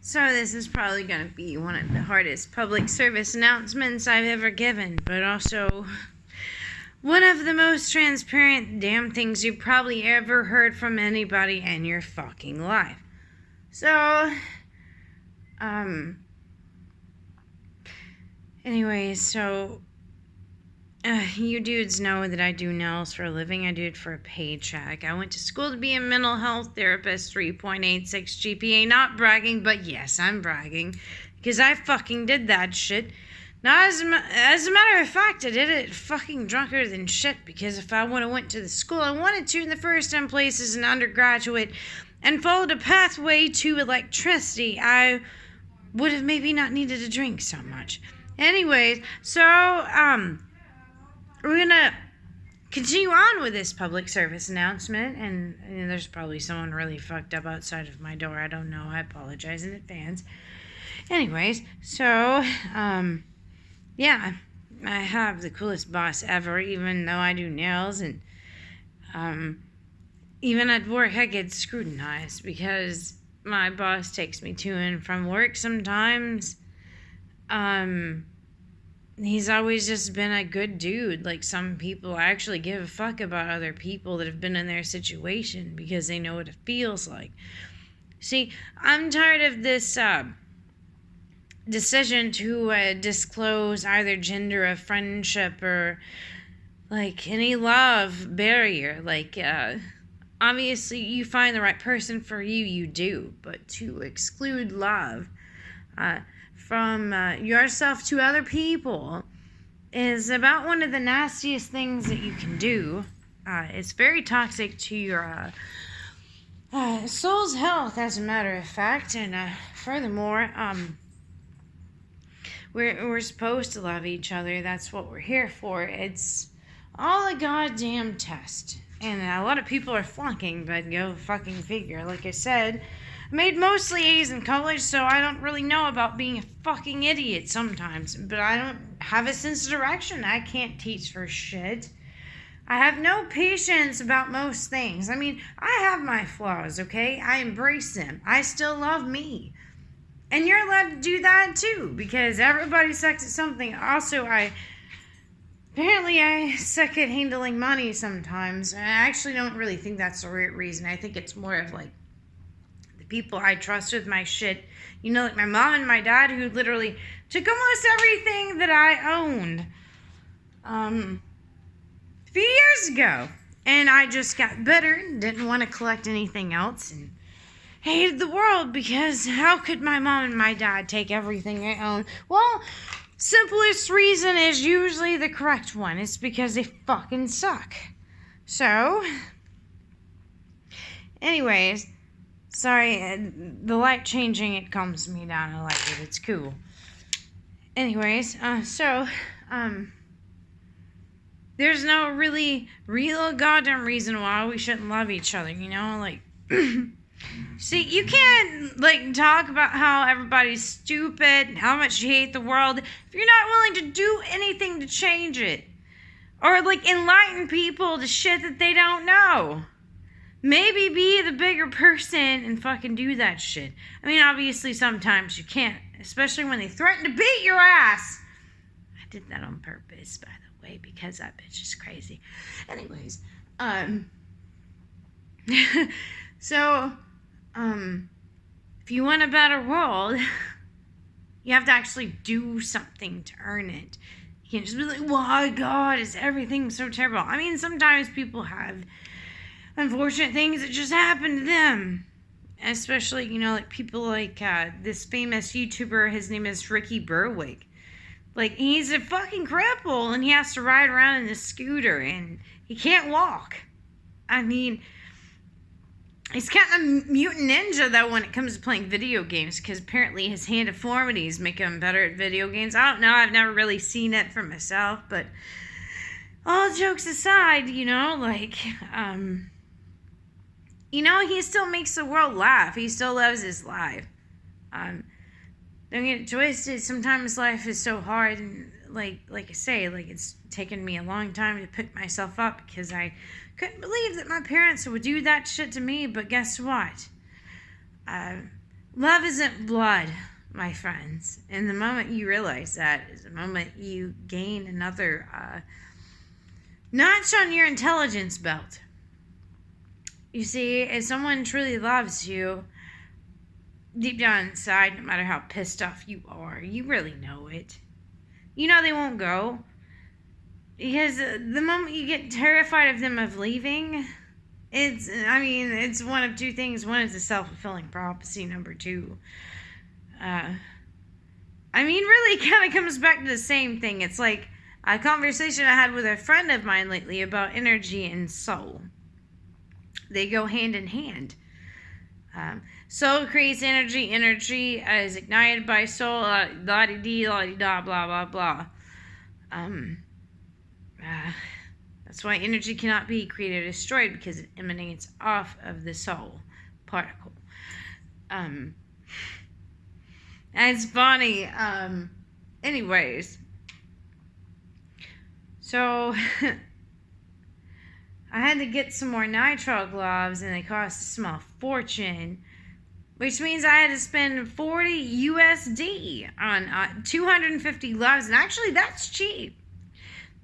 So this is probably going to be one of the hardest public service announcements I've ever given, but also one of the most transparent damn things you've probably ever heard from anybody in your fucking life. So, you dudes know that I do nails for a living. I do it for a paycheck. I went to school to be a mental health therapist, 3.86 GPA. Not bragging, but yes, I'm bragging. Because I fucking did that shit. Now, as a matter of fact, I did it fucking drunker than shit. Because if I would have went to the school I wanted to in the first 10 places as an undergraduate and followed a pathway to electricity, I would have maybe not needed to drink so much. Anyways, we're gonna continue on with this public service announcement, and there's probably someone really fucked up outside of my door. I don't know. I apologize in advance. Anyways, yeah, I have the coolest boss ever, even though I do nails, and even at work I get scrutinized because my boss takes me to and from work sometimes. He's always just been a good dude. Like, some people actually give a fuck about other people that have been in their situation because they know what it feels like. See, I'm tired of this decision to disclose either gender of friendship or, like, any love barrier. Like, obviously, you find the right person for you, you do. But to exclude love from yourself to other people is about one of the nastiest things that you can do. It's very toxic to your soul's health, as a matter of fact. And furthermore, we're supposed to love each other. That's what we're here for. It's all a goddamn test. And a lot of people are flunking, but go fucking figure. Like I said, I made mostly A's in college, so I don't really know about being a fucking idiot sometimes. But I don't have a sense of direction. I can't teach for shit. I have no patience about most things. I mean, I have my flaws, okay? I embrace them. I still love me. And you're allowed to do that too, because everybody sucks at something. Also, apparently I suck at handling money sometimes. I actually don't really think that's the right reason. I think it's more of like the people I trust with my shit. You know, like my mom and my dad, who literally took almost everything that I owned a few years ago. And I just got bitter and didn't want to collect anything else and hated the world because how could my mom and my dad take everything I own? Well, simplest reason is usually the correct one. It's because they fucking suck. So, anyways, sorry, the light changing, it calms me down. I like it. It's cool. Anyways, there's no really real goddamn reason why we shouldn't love each other, you know? Like, see, you can't, like, talk about how everybody's stupid and how much you hate the world if you're not willing to do anything to change it. Or, like, enlighten people to shit that they don't know. Maybe be the bigger person and fucking do that shit. I mean, obviously, sometimes you can't, especially when they threaten to beat your ass. I did that on purpose, by the way, because that bitch is crazy. Anyways, if you want a better world, you have to actually do something to earn it. You can't just be like, why, God, is everything so terrible? I mean, sometimes people have unfortunate things that just happen to them. Especially, you know, like people like this famous YouTuber, his name is Ricky Berwick. Like, he's a fucking cripple and he has to ride around in a scooter and he can't walk. I mean, he's kind of a mutant ninja, though, when it comes to playing video games, because apparently his hand deformities make him better at video games. I don't know. I've never really seen it for myself, but all jokes aside, you know, like, you know, he still makes the world laugh. He still loves his life. Don't get it twisted. Sometimes life is so hard, and like I say, like, it's taken me a long time to pick myself up because I couldn't believe that my parents would do that shit to me. But guess what? Love isn't blood, my friends. And the moment you realize that is the moment you gain another notch on your intelligence belt. You see, if someone truly loves you, deep down inside, no matter how pissed off you are, you really know it. You know they won't go. Because the moment you get terrified of them leaving, it's one of two things. One is a self-fulfilling prophecy. Number two, really kind of comes back to the same thing. It's like a conversation I had with a friend of mine lately about energy and soul. They go hand in hand. Soul creates energy. Energy is ignited by soul. La-di-dee, la-di-da, blah, blah, blah. That's why energy cannot be created or destroyed, because it emanates off of the soul particle. And it's funny. Anyways. So, I had to get some more nitrile gloves, and they cost a small fortune. Which means I had to spend $40 USD on 250 gloves. And actually, that's cheap.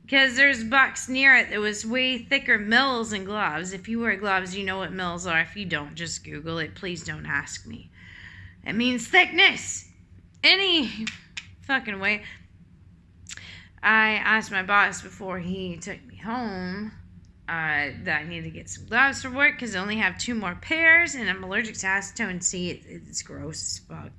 Because there's a box near it that was way thicker Mills and gloves. If you wear gloves, you know what Mills are. If you don't, just Google it. Please don't ask me. It means thickness. Any fucking way. I asked my boss before he took me home that I need to get some gloves for work because I only have 2 more pairs and I'm allergic to acetone C. It's gross as fuck.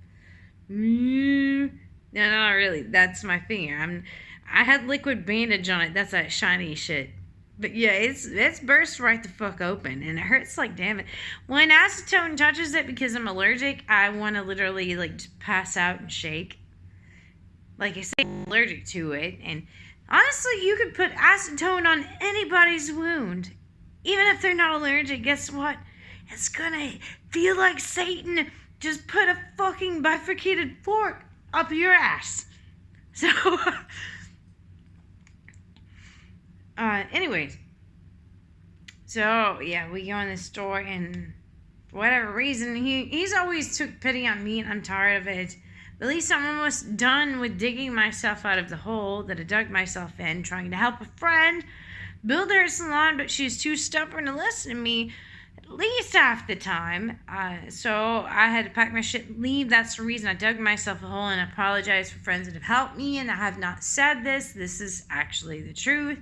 No, not really. That's my finger. I had liquid bandage on it. That's that shiny shit. But yeah, it's burst right the fuck open and it hurts like damn it. When acetone touches it, because I'm allergic, I want to literally just pass out and shake. Like I say, I'm allergic to it, and honestly, you could put acetone on anybody's wound. Even if they're not allergic, guess what? It's gonna feel like Satan just put a fucking bifurcated fork up your ass. So, anyways. So, yeah, we go in the store, and for whatever reason, he's always took pity on me, and I'm tired of it. At least I'm almost done with digging myself out of the hole that I dug myself in, trying to help a friend build her salon, but she's too stubborn to listen to me at least half the time. So I had to pack my shit and leave. That's the reason I dug myself a hole, and I apologize for friends that have helped me, and I have not said this. This is actually the truth.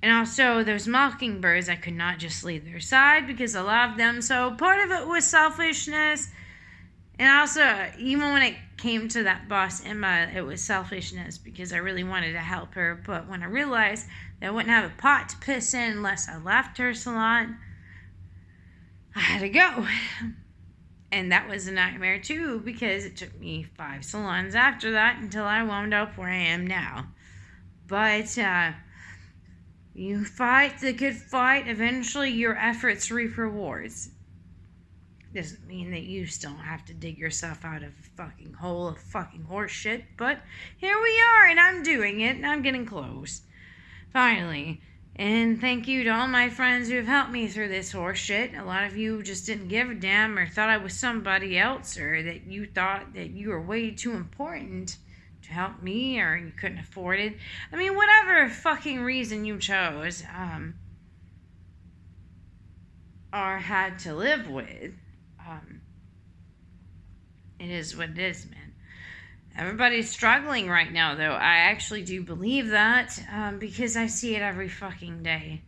And also, those mockingbirds, I could not just leave their side because I love them. So part of it was selfishness. And also, even when it came to that boss, Emma, it was selfishness because I really wanted to help her. But when I realized that I wouldn't have a pot to piss in unless I left her salon, I had to go. And that was a nightmare too, because it took me 5 salons after that until I wound up where I am now. But you fight the good fight, eventually your efforts reap rewards. Doesn't mean that you still have to dig yourself out of a fucking hole of fucking horse shit, but here we are, and I'm doing it, and I'm getting close. Finally. And thank you to all my friends who have helped me through this horse shit. A lot of you just didn't give a damn or thought I was somebody else, or that you thought that you were way too important to help me, or you couldn't afford it. I mean, whatever fucking reason you chose, or had to live with. It is what it is, man. Everybody's struggling right now, though. I actually do believe that, because I see it every fucking day.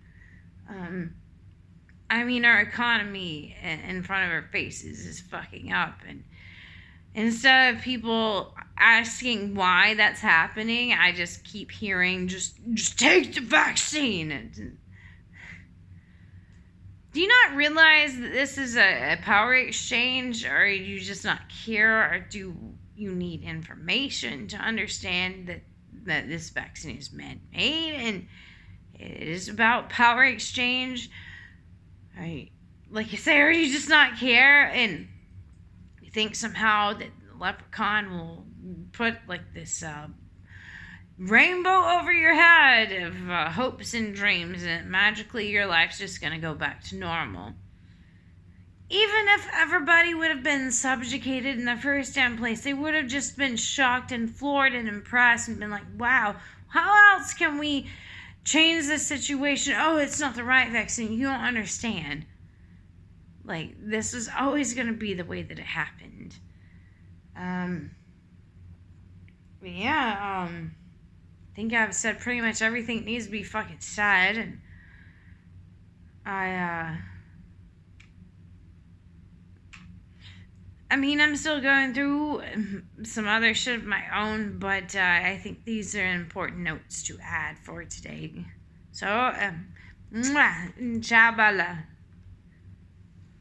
Our economy in front of our faces is fucking up, and instead of people asking why that's happening, I just keep hearing, just take the vaccine. Do you not realize that this is a power exchange, or you just not care, or do you need information to understand that this vaccine is man-made and it is about power exchange? Like you say, or you just not care, and you think somehow that the leprechaun will put this rainbow over your head of hopes and dreams, and magically your life's just gonna go back to normal. even if everybody would have been subjugated in the first damn place, they would have just been shocked and floored and impressed and been like, wow, how else can we change this situation? Oh, it's not the right vaccine. You don't understand. Like, this is always going to be the way that it happened. But yeah, I think I've said pretty much everything that needs to be fucking said, and I'm still going through some other shit of my own, but I think these are important notes to add for today. So, mwah, ciao, bala.